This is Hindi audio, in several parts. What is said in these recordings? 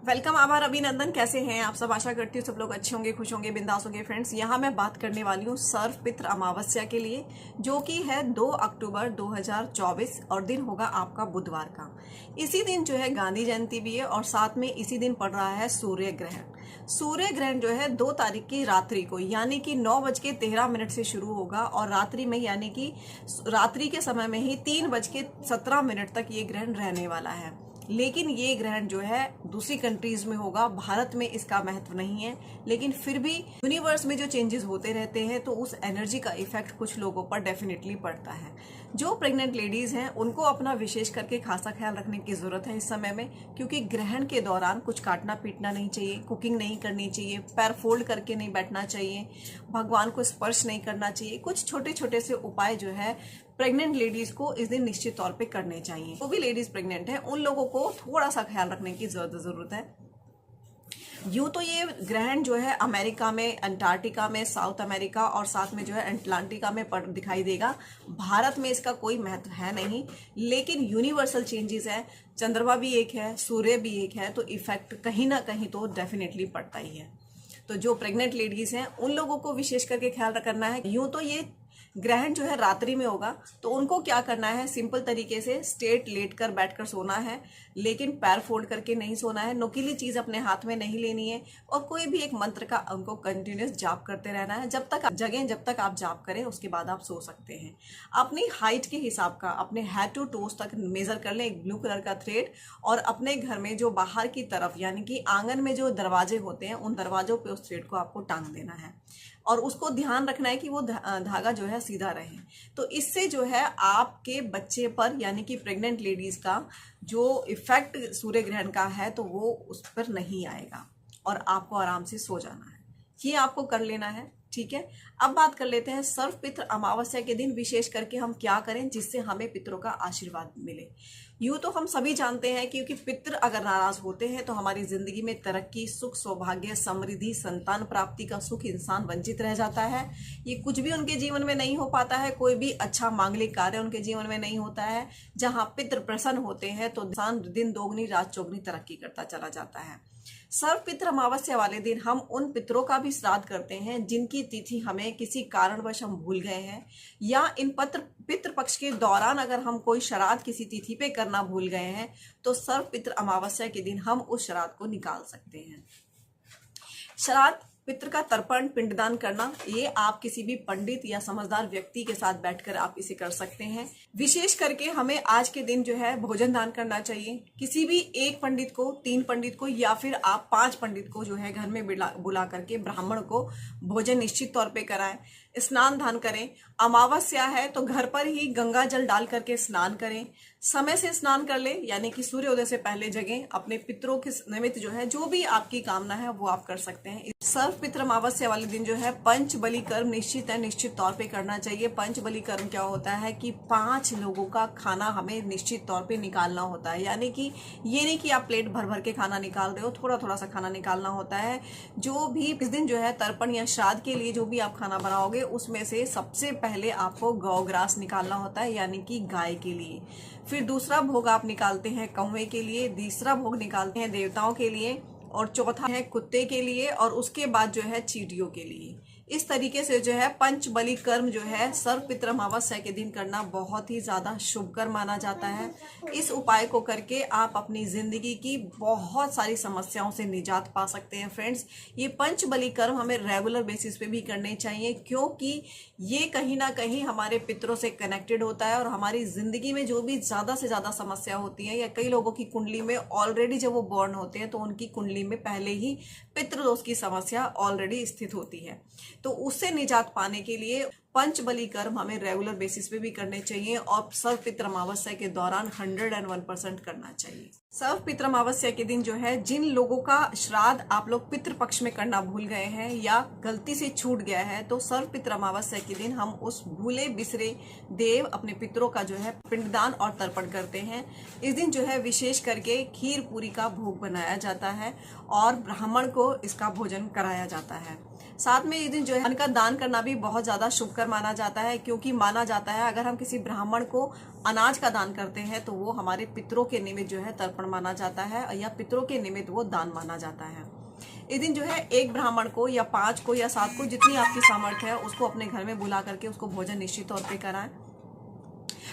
वेलकम, आभार, अभिनंदन। कैसे हैं आप सब? आशा करती हूँ सब लोग अच्छे होंगे, खुश होंगे, बिंदास होंगे। फ्रेंड्स, यहाँ मैं बात करने वाली हूँ सर्व पितृ अमावस्या के लिए, जो कि है 2 अक्टूबर 2024 और दिन होगा आपका बुधवार का। इसी दिन जो है गांधी जयंती भी है और साथ में इसी दिन पड़ रहा है सूर्य ग्रहण। सूर्य ग्रहण जो है 2 तारीख की रात्रि को यानी कि 9:13 से शुरू होगा और रात्रि में यानी कि रात्रि के समय में ही 3:17 तक ये ग्रहण रहने वाला है। लेकिन ये ग्रहण जो है दूसरी कंट्रीज में होगा, भारत में इसका महत्व नहीं है। लेकिन फिर भी यूनिवर्स में जो चेंजेस होते रहते हैं तो उस एनर्जी का इफेक्ट कुछ लोगों पर डेफिनेटली पड़ता है। जो प्रेग्नेंट लेडीज हैं उनको अपना विशेष करके खासा ख्याल रखने की जरूरत है इस समय में, क्योंकि ग्रहण के दौरान कुछ काटना पीटना नहीं चाहिए, कुकिंग नहीं करनी चाहिए, पैर फोल्ड करके नहीं बैठना चाहिए, भगवान को स्पर्श नहीं करना चाहिए। कुछ छोटे छोटे से उपाय जो है प्रेग्नेंट लेडीज को इस दिन निश्चित तौर पे करने चाहिए। वो भी लेडीज प्रेग्नेंट है उन लोगों को थोड़ा सा ख्याल रखने की जरूरत है। यूं तो ये ग्रहण जो है अमेरिका में, अंटार्कटिका में, साउथ अमेरिका और साथ में जो है अटलांटिका में दिखाई देगा। भारत में इसका कोई महत्व है नहीं, लेकिन यूनिवर्सल चेंजेस है। चंद्रमा भी एक है, सूर्य भी एक है, तो इफेक्ट कहीं ना कहीं तो डेफिनेटली पड़ता ही है। तो जो प्रेग्नेंट लेडीज हैं उन लोगों को विशेष करके ख्याल करना है। यूं तो ये ग्रहण जो है रात्रि में होगा, तो उनको क्या करना है, सिंपल तरीके से स्ट्रेट लेटकर बैठकर सोना है, लेकिन पैर फोल्ड करके नहीं सोना है। नुकीली चीज अपने हाथ में नहीं लेनी है और कोई भी एक मंत्र का उनको कंटिन्यूस जाप करते रहना है जब तक आप जगें, जब तक आप जाप करें उसके बाद आप सो सकते हैं। अपनी हाइट के हिसाब का अपने हेड टू टोस तक मेजर कर लें एक ब्लू कलर का थ्रेड, और अपने घर में जो बाहर की तरफ यानी कि आंगन में जो दरवाजे होते हैं उन दरवाजों पे उस थ्रेड को आपको टांग देना है और उसको ध्यान रखना है कि वो धागा जो है सीधा रहे। तो इससे जो है आपके बच्चे पर यानी कि प्रेग्नेंट लेडीज का जो इफेक्ट सूर्य ग्रहण का है तो वो उस पर नहीं आएगा और आपको आराम से सो जाना है। ये आपको कर लेना है, ठीक है। अब बात कर लेते हैं सर्व पितृ अमावस्या के दिन विशेष करके हम क्या करें जिससे हमें पितरों का आशीर्वाद मिले। यूं तो हम सभी जानते हैं क्योंकि पितृ अगर नाराज होते हैं तो हमारी जिंदगी में तरक्की, सुख, सौभाग्य, समृद्धि, संतान प्राप्ति का सुख इंसान वंचित रह जाता है। ये कुछ भी उनके जीवन में नहीं हो पाता है, कोई भी अच्छा मांगलिक कार्य उनके जीवन में नहीं होता है। जहां पितृ प्रसन्न होते हैं तो इंसान दिन दोगुनी रात चौगुनी तरक्की करता चला जाता है। सर्व पितृ अमावस्या वाले दिन हम उन पितरों का भी श्राद्ध करते हैं जिनकी तिथि हमें किसी कारणवश हम भूल गए हैं, या इन पितृ पक्ष के दौरान अगर हम कोई श्राद्ध किसी तिथि पे करना भूल गए हैं तो सर्व पितृ अमावस्या के दिन हम उस श्राद्ध को निकाल सकते हैं। श्राद्ध, पितृ का तर्पण, पिंडदान करना, ये आप किसी भी पंडित या समझदार व्यक्ति के साथ बैठकर आप इसे कर सकते हैं। विशेष करके हमें आज के दिन जो है भोजन दान करना चाहिए। किसी भी एक पंडित को, 3 पंडित को या फिर आप 5 पंडित को जो है घर में बुला करके ब्राह्मण को भोजन निश्चित तौर पे कराएं। स्नान दान करें। अमावस्या है तो घर पर ही गंगा जल डाल करके स्नान करें। समय से स्नान कर ले यानी कि सूर्योदय से पहले जगें। अपने पितरों के निमित्त जो है जो भी आपकी कामना है वो आप कर सकते हैं। सर्व पितृ अमावस्या वाले दिन जो है पंच बलि कर्म निश्चित तौर पे करना चाहिए। पंच बलि कर्म क्या होता है कि 5 लोगों का खाना हमें निश्चित तौर पे निकालना होता है। यानी कि ये नहीं कि आप प्लेट भर भर के खाना निकाल रहे हो, थोड़ा थोड़ा सा खाना निकालना होता है। जो भी इस दिन जो है तर्पण या श्राद्ध के लिए जो भी आप खाना बनाओगे उसमें से सबसे पहले आपको गौग्रास निकालना होता है यानी कि गाय के लिए। फिर दूसरा भोग आप निकालते हैं कौवे के लिए, तीसरा भोग निकालते हैं देवताओं के लिए, और चौथा है कुत्ते के लिए, और उसके बाद जो है चींटियों के लिए। इस तरीके से जो है पंच बलि कर्म जो है सर्व पितृ अमावस्या के दिन करना बहुत ही ज्यादा शुभ कर्म माना जाता है। इस उपाय को करके आप अपनी जिंदगी की बहुत सारी समस्याओं से निजात पा सकते हैं। फ्रेंड्स, ये पंच बलि कर्म हमें रेगुलर बेसिस पे भी करने चाहिए, क्योंकि ये कहीं ना कहीं हमारे पितरों से कनेक्टेड होता है और हमारी जिंदगी में जो भी ज्यादा से ज्यादा समस्या होती है, या कई लोगों की कुंडली में ऑलरेडी जब वो बॉर्न होते हैं तो उनकी कुंडली में पहले ही पितृदोष की समस्या ऑलरेडी स्थित होती है, तो उससे निजात पाने के लिए पंच बलि कर्म हमें रेगुलर बेसिस पे भी करने चाहिए और सर्व पितृ अमावस्या के दौरान 101% करना चाहिए। सर्व पितृ अमावस्या के दिन जो है जिन लोगों का श्राद्ध आप लोग पितृ पक्ष में करना भूल गए हैं या गलती से छूट गया है, तो सर्व पितृ अमावस्या के दिन हम उस भूले बिसरे देव अपने पितरों का जो है पिंडदान और तर्पण करते हैं। इस दिन जो है विशेष करके खीर पूरी का भोग बनाया जाता है और ब्राह्मण को इसका भोजन कराया जाता है। साथ में इस दिन जो है अन्न का दान करना भी बहुत ज़्यादा शुभकर माना जाता है, क्योंकि माना जाता है अगर हम किसी ब्राह्मण को अनाज का दान करते हैं तो वो हमारे पितरों के निमित्त जो है तर्पण माना जाता है, या पितरों के निमित्त वो दान माना जाता है। इस दिन जो है एक ब्राह्मण को या 5 को या 7 को, जितनी आपकी सामर्थ्य है, उसको अपने घर में बुला करके उसको भोजन निश्चित तौर पे कराएं।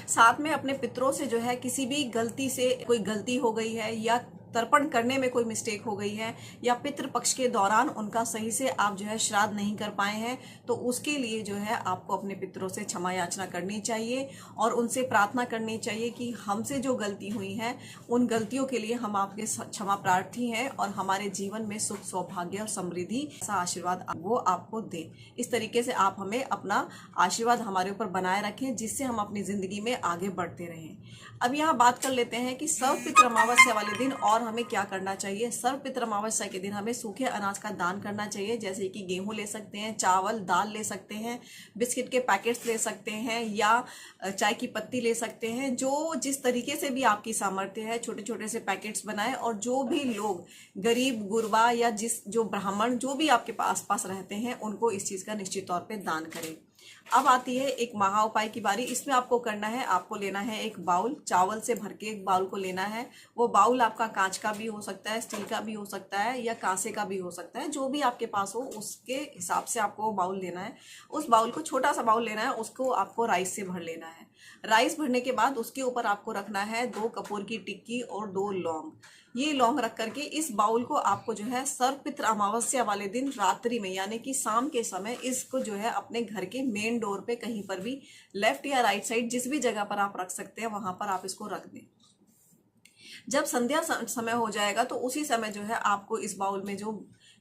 साथ में अपने पितरों से जो है किसी भी गलती से कोई गलती हो गई है या तर्पण करने में कोई मिस्टेक हो गई है या पितृ पक्ष के दौरान उनका सही से आप जो है श्राद्ध नहीं कर पाए हैं, तो उसके लिए जो है आपको अपने पितरों से क्षमा याचना करनी चाहिए और उनसे प्रार्थना करनी चाहिए कि हमसे जो गलती हुई है उन गलतियों के लिए हम आपके क्षमा प्रार्थी हैं और हमारे जीवन में सुख सौभाग्य और समृद्धि ऐसा आशीर्वाद वो आपको दे। इस तरीके से आप हमें अपना आशीर्वाद हमारे ऊपर बनाए रखें, जिससे हम अपनी जिंदगी में आगे बढ़ते रहें। अब यहाँ बात कर लेते हैं कि सर्वपितृ अमावस्या वाले दिन और हमें क्या करना चाहिए। सर्वपितृ अमावस्या के दिन हमें सूखे अनाज का दान करना चाहिए, जैसे कि गेहूं ले सकते हैं, चावल दाल ले सकते हैं, बिस्किट के पैकेट्स ले सकते हैं या चाय की पत्ती ले सकते हैं। जो जिस तरीके से भी आपकी सामर्थ्य है छोटे छोटे से पैकेट्स बनाएं, और जो भी लोग गरीब गुरबा या जो ब्राह्मण जो भी आपके पास रहते हैं उनको इस चीज का निश्चित तौर पे दान करें। अब आती है एक महा उपाय की बारी। इसमें आपको करना है, आपको लेना है एक बाउल, चावल से भर के एक बाउल को लेना है। वो बाउल आपका कांच का भी हो सकता है, स्टील का भी हो सकता है या कांसे का भी हो सकता है, जो भी आपके पास हो उसके हिसाब से आपको वो बाउल लेना है। उस बाउल को, छोटा सा बाउल लेना है, उसको आपको राइस से भर लेना है। राइस भरने के बाद उसके ऊपर आपको रखना है 2 कपूर की टिक्की और 2 लौंग। ये लौंग रख करके इस बाउल को आपको जो है सर्वपितृ अमावस्या वाले दिन रात्रि में, यानी कि शाम के समय, इसको जो है अपने घर के मेन डोर पे कहीं पर भी लेफ्ट या राइट साइड जिस भी जगह पर आप रख सकते हैं वहां पर आप इसको रख दें। जब संध्या समय हो जाएगा तो उसी समय जो है आपको इस बाउल में जो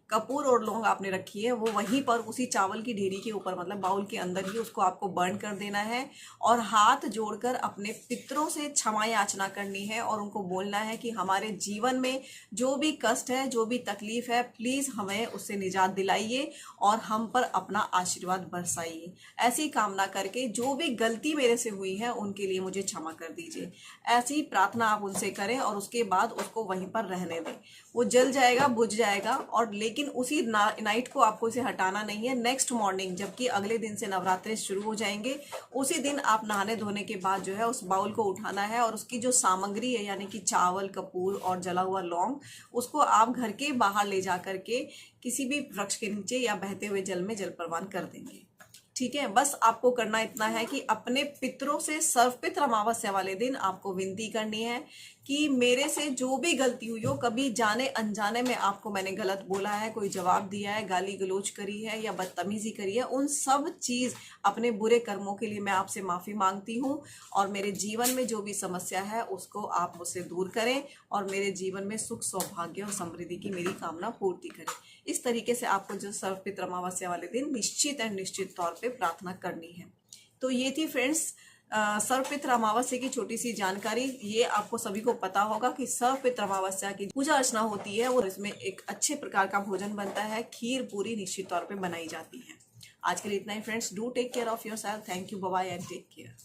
कपूर और लौंग आपने रखी है वो वहीं पर उसी चावल की ढेरी के ऊपर, मतलब बाउल के अंदर ही उसको आपको बर्न कर देना है और हाथ जोड़कर अपने पितरों से क्षमा याचना करनी है और उनको बोलना है कि हमारे जीवन में जो भी कष्ट है, जो भी तकलीफ है, प्लीज हमें उससे निजात दिलाइए और हम पर अपना आशीर्वाद बरसाइए। ऐसी कामना करके जो भी गलती मेरे से हुई है उनके लिए मुझे क्षमा कर दीजिए, ऐसी प्रार्थना आप उनसे करें और उसके बाद उसको वहीं पर रहने दें। वो जल जाएगा, बुझ जाएगा, और लेकिन उसी नाइट को आपको इसे हटाना नहीं है। नेक्स्ट मॉर्निंग, जबकि अगले दिन से नवरात्रि शुरू हो जाएंगे, उसी दिन आप नहाने धोने के बाद जो है उस बाउल को उठाना है और उसकी जो सामग्री है, यानी कि चावल, कपूर और जला हुआ लौंग, उसको आप घर के बाहर ले जा करके किसी भी वृक्ष के नीचे या बहते हुए जल में जल प्रवान कर देंगे। ठीक है, बस आपको करना इतना है कि अपने पितरों से सर्वपितृ अमावस्या वाले दिन आपको विनती करनी है कि मेरे से जो भी गलती हुई हो, कभी जाने अनजाने में आपको मैंने गलत बोला है, कोई जवाब दिया है, गाली गलौज करी है या बदतमीजी करी है, उन सब चीज अपने बुरे कर्मों के लिए मैं आपसे माफी मांगती हूँ और मेरे जीवन में जो भी समस्या है उसको आप मुझसे दूर करें और मेरे जीवन में सुख सौभाग्य और समृद्धि की मेरी कामना पूर्ति करें। इस तरीके से आपको जो सर्वपितृ अमावस्या वाले दिन निश्चित तौर पे प्रार्थना करनी है। तो ये थी फ्रेंड्स सर्वपितृ अमावस्या की छोटी सी जानकारी। ये आपको सभी को पता होगा कि सर्वपितृ अमावस्या की पूजा अर्चना होती है और इसमें एक अच्छे प्रकार का भोजन बनता है, खीर पूरी निश्चित तौर पे बनाई जाती है। आज के लिए इतना ही friends. Do take care of yourself. Thank you, bye bye and take care.